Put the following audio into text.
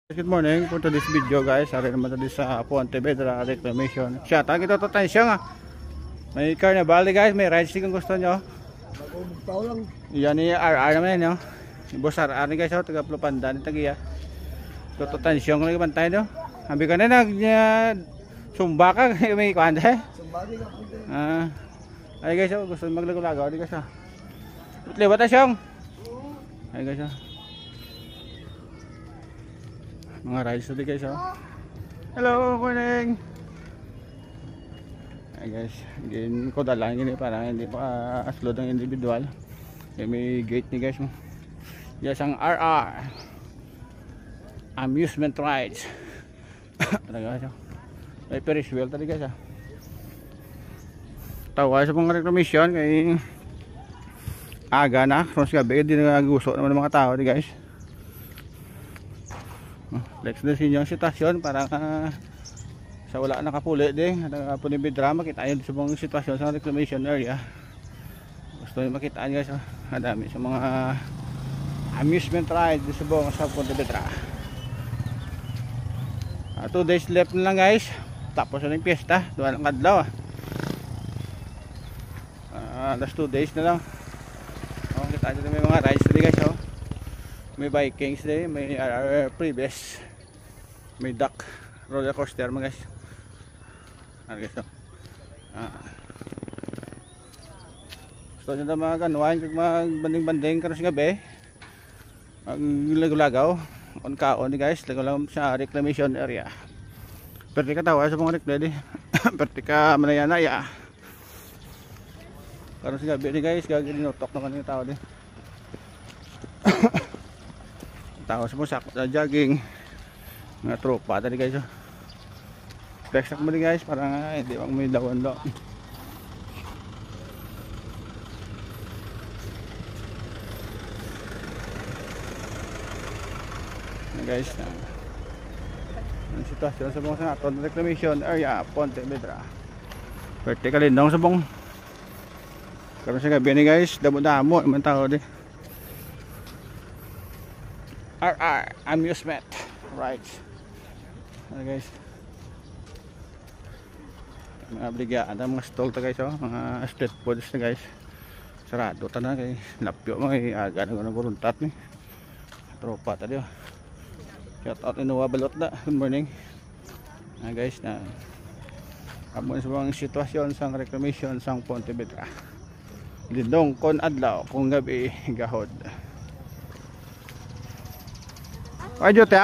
Good morning for today's video guys. Ari naman tadi sa Pontevedra reclamation. Siya, tagi to tayo siya nga. May carnival guys, may rides kung gusto nyo. Yan ni RR naman yun. Boss RR guys, taga Plupandan, tagiya. Toto tayo siya nga bantay no. Habi ka na sumba ka, may kwanda eh. Ay guys, gusto maglagaw di guys. Liwat tayo siyang. Ay guys. Mga rides tadi guys. Hello, morning. Ay guys, gin ko dalang gini para hindi pa upload ng individual. May gate ni guys mo. Yes, ang RR amusement rides. Talaga siya. May Ferris wheel tadi guys. Tawa sa mga reclamation kay aga na, cross gabi, di naguso naman ng mga tao di guys. Let's do yung sitwasyon para sa wala nakapuli din at Pontevedra makita yun sa mga sitwasyon sa reclamation area. Gusto nyo makitaan guys, madami sa mga amusement ride sa buong sa Pontevedra. 2 days left na lang guys, tapos na yung piyesta, doon ang kadlaw. Last 2 days na lang. Kita nyo may mga rides din guys. May Vikings din, may RR Previous, may duck roller coaster mga guys. Ano guys, gusto nyo na mga ganuan kung magbanding-banding karon sa gabi, maglagaw on kaon guys, lagaw sa reclamation area. Perti ka tawa sa mga rekledi. Perti ka manaya-naya karon sa gabi guys, gagawin-notok naman yung tao din. Tao sa sakot na jogging mga tropa tadi guys. Flex ako mali guys para nga hindi wag may lawan lo. Guys, ang sitwasyon sa mga aton reclamation area Pontevedra. Pwerte kalindong sa bong karon sa gabi ni guys, damo-damo man tao di. RR amusement rides. Ano guys, mga obligaan mga stall ta guys, mga street foods na guys. Sarado ta na kay lapyo mga aga na guruntat ni tropa ta dio. Shout out Inuwa Balot na. Good morning guys, na amon sa mga sitwasyon sa reclamation sang Pontevedra. Lindong kon adlaw kung gabi gahod. Ay, jote